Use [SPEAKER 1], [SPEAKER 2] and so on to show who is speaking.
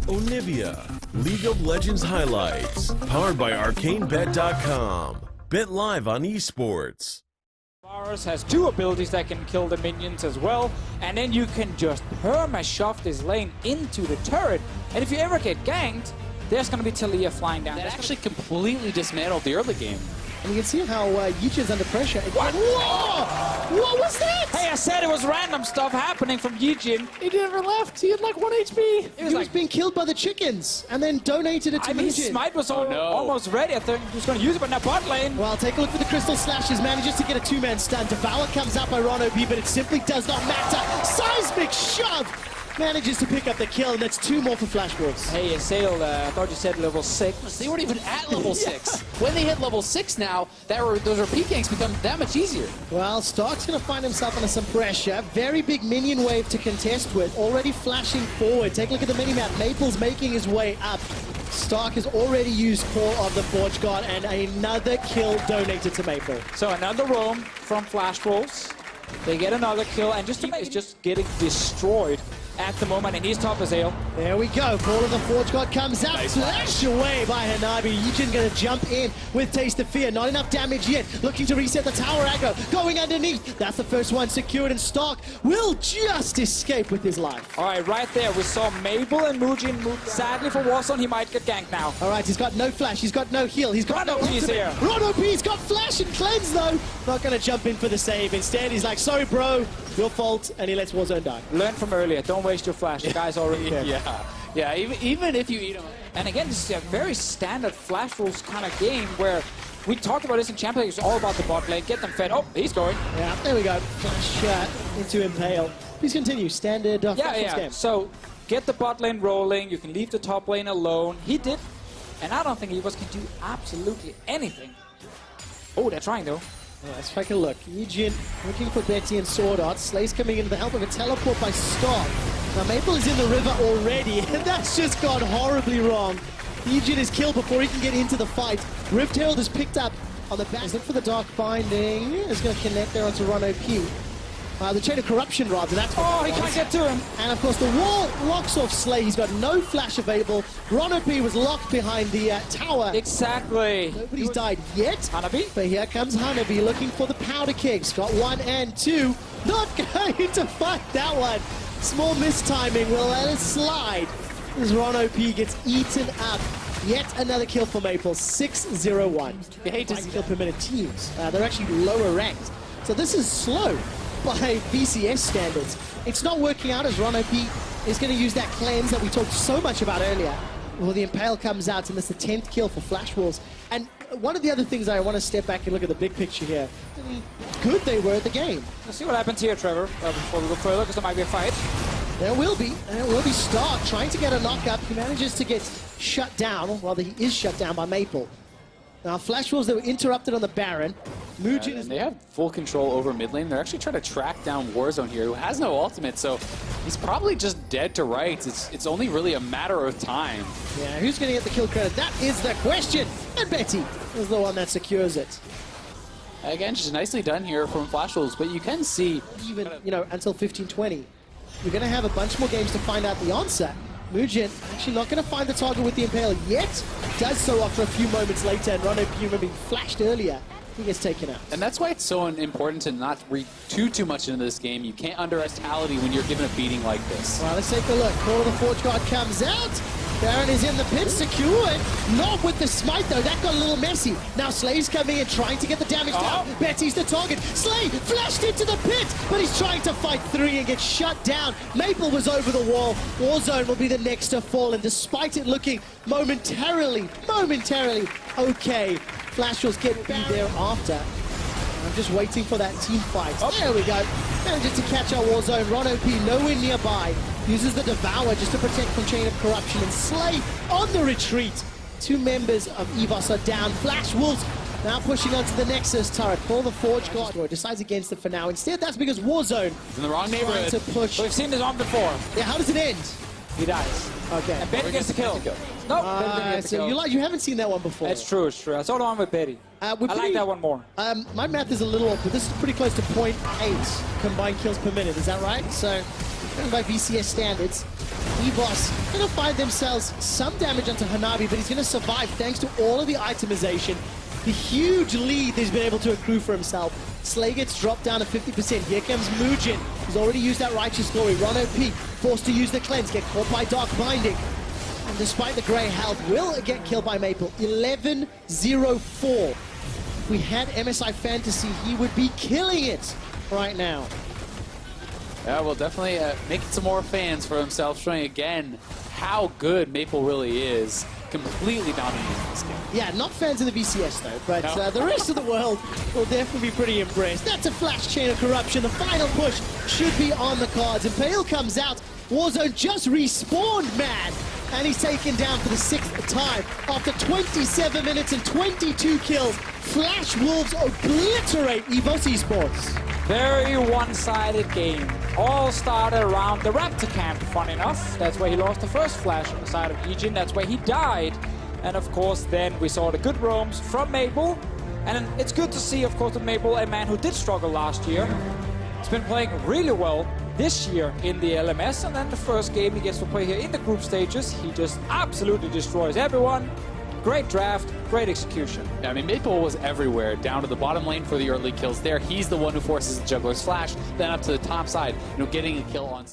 [SPEAKER 1] Onivia, League of Legends highlights, powered by ArcaneBet.com. Bet live on esports.
[SPEAKER 2] Varus has two abilities that can kill the minions as well, and then you can just perma-shove this lane into the turret, and if you ever get ganked, there's going to be Taliyah flying down.
[SPEAKER 3] That actually completely dismantled the early game.
[SPEAKER 4] And you can see how Yichin's under pressure. What? Whoa! What was that?
[SPEAKER 2] Hey, I said it was random stuff happening from Yichin.
[SPEAKER 4] He never left. He had like 1 HP. He was
[SPEAKER 2] like
[SPEAKER 4] being killed by the chickens and then donated it to
[SPEAKER 2] His
[SPEAKER 4] Yichin.
[SPEAKER 2] smite was almost ready. I thought he was going to use it, but now bot lane.
[SPEAKER 4] Well, take a look at the crystal slashes. Manages to get a two-man stun. Devour comes out by Ron OP, but it simply does not matter. Seismic shove! Manages to pick up the kill, and that's two more for Flash Wolves.
[SPEAKER 2] Hey, Sail, I thought you said level 6.
[SPEAKER 3] They weren't even at level 6. When they hit level 6 now, those repeat ganks become that much easier.
[SPEAKER 4] Well, Stark's going to find himself under some pressure. Very big minion wave to contest with. Already flashing forward. Take a look at the minimap. Maple's making his way up. Stark has already used Call of the Forge God, and another kill donated to Maple.
[SPEAKER 2] So another roam from Flash Wolves. They get another kill, and just is just getting destroyed at the moment, and he's top as Ale.
[SPEAKER 4] There we go. Call of the Forge God comes out, flashed away by Hanabi. Yichin going to jump in with Taste of Fear. Not enough damage yet. Looking to reset the tower aggro. Going underneath. That's the first one secured, and Stark will just escape with his life.
[SPEAKER 2] All right, right there, we saw Mabel and Mujin move. Sadly for Warzone, he might get ganked now.
[SPEAKER 4] All right, he's got no flash. He's got no heal. He's got no
[SPEAKER 2] OP's here.
[SPEAKER 4] Ron OP's got flash and cleanse, though. Not going to jump in for the save. Instead, he's like, sorry, bro. Your fault, and he lets Warzone die.
[SPEAKER 2] Learn from earlier. Don't waste your flash. The guy's already dead.
[SPEAKER 3] Yeah, even if you eat him.
[SPEAKER 2] And again, this is a very standard Flash Wolves kind of game where we talked about this in Champions League. It's all about the bot lane. Get them fed. Oh, he's going.
[SPEAKER 4] Yeah, there we go. Flash shot into Impale. Please continue. Standard Flash Wolves game.
[SPEAKER 2] So get the bot lane rolling. You can leave the top lane alone. He did. And I don't think EVS can do absolutely anything. Oh, they're trying though.
[SPEAKER 4] Yeah, let's take a look. Yichin looking for Betty and Sword Art. Slay's coming in with the help of a teleport by Stark. Now Maple is in the river already, and that's just gone horribly wrong. Yichin is killed before he can get into the fight. Rift Herald is picked up on the back. Look for the Dark Binding. Is going to connect there onto Ron OP. The Chain of Corruption, rather. That's what
[SPEAKER 2] he can't get to him.
[SPEAKER 4] And of course, the wall locks off Slay. He's got no flash available. Ron OP was locked behind the tower.
[SPEAKER 2] Exactly.
[SPEAKER 4] Nobody's died yet.
[SPEAKER 2] Hanabi.
[SPEAKER 4] But here comes Hanabi looking for the powder kegs. Got 1 and 2. Not going to fight that one. Small mistiming will let it slide as Ron OP gets eaten up. Yet another kill for Maple. 6-0-1. You hate to see kill per minute teams. They're actually lower ranked. So this is slow by VCS standards. It's not working out as Ron OP is going to use that cleanse that we talked so much about earlier. Well, the Impale comes out, and that's the 10th kill for Flash Wolves. And one of the other things I want to step back and look at the big picture here. Good they were at the game.
[SPEAKER 2] Let's see what happens here, Trevor, before we go further, because there might be a fight.
[SPEAKER 4] There will be. There will be Stark trying to get a knockup. He manages to get shut down. Well, he is shut down by Maple. Now, Flash Wolves, they were interrupted on the Baron. Mujin is...
[SPEAKER 3] They have full control over mid lane. They're actually trying to track down Warzone here, who has no ultimate, so he's probably just dead to rights. It's only really a matter of time.
[SPEAKER 4] Yeah, who's going to get the kill credit? That is the question. And Betty is the one that secures it.
[SPEAKER 3] Again, just nicely done here from Flash Wolves, but you can see...
[SPEAKER 4] Even, you know, until 15-20, you're going to have a bunch more games to find out the answer. Mujin actually not going to find the target with the Impale yet. Does so after a few moments later, and Ron OP being flashed earlier. He gets taken out.
[SPEAKER 3] And that's why it's so important to not read too much into this game. You can't underestimate Taliyah when you're given a beating like this.
[SPEAKER 4] Well, let's take a look. Call of the Forge God comes out. Baron is in the pit, secured. Not with the smite, though. That got a little messy. Now Slay's coming in, trying to get the damage down. Betty's the target. Slay flashed into the pit, but he's trying to fight 3 and get shut down. Maple was over the wall. Warzone will be the next to fall, and despite it looking momentarily okay, Flash Wolves get back thereafter. I'm just waiting for that team fight. There we go. Manages to catch our Warzone. Ron OP nowhere nearby. Uses the Devour just to protect from Chain of Corruption. And Slay on the retreat. 2 members of EVS are down. Flash Wolves now pushing onto the Nexus turret. Call the Forge God decides against it for now. Instead, that's because Warzone
[SPEAKER 3] is in the wrong neighborhood.
[SPEAKER 4] To push.
[SPEAKER 2] We've seen this on before.
[SPEAKER 4] Yeah, how does it end?
[SPEAKER 2] He dies.
[SPEAKER 4] Okay.
[SPEAKER 2] And Betty gets the kill. No,
[SPEAKER 4] so you haven't seen that one before.
[SPEAKER 2] It's true, it's true. I saw the one with Betty. I like that one more.
[SPEAKER 4] My math is a little off, but this is pretty close to 0.8 combined kills per minute. Is that right? So, by VCS standards, EVS going to find themselves some damage onto Hanabi, but he's going to survive thanks to all of the itemization. The huge lead he's been able to accrue for himself. Slay gets dropped down to 50%. Here comes Muujin. He's already used that Righteous Glory. Ron OP forced to use the cleanse, get caught by Dark Binding. And despite the grey health, will get killed by Maple. 11-0-4. If we had MSI Fantasy, he would be killing it right now.
[SPEAKER 3] Yeah, well, definitely making some more fans for himself, showing again how good Maple really is. Completely dominating this game.
[SPEAKER 4] Yeah, not fans of the VCS though, but
[SPEAKER 3] No.
[SPEAKER 4] the rest of the world will definitely be pretty impressed. That's a flash chain of corruption. The final push should be on the cards. And Pale comes out. Warzone just respawned, man. And he's taken down for the 6th time. After 27 minutes and 22 kills, Flash Wolves obliterate EVS Esports.
[SPEAKER 2] Very one-sided game. All started around the Raptor camp, fun enough. That's where he lost the first flash side of Ejin. That's where he died. And of course, then we saw the good roams from Maple. And it's good to see, of course, that Maple, a man who did struggle last year, has been playing really well this year in the LMS. And then the first game he gets to play here in the group stages, he just absolutely destroys everyone. Great draft, great execution.
[SPEAKER 3] Yeah, I mean, Maple was everywhere, down to the bottom lane for the early kills there. He's the one who forces the juggler's flash, then up to the top side, getting a kill on...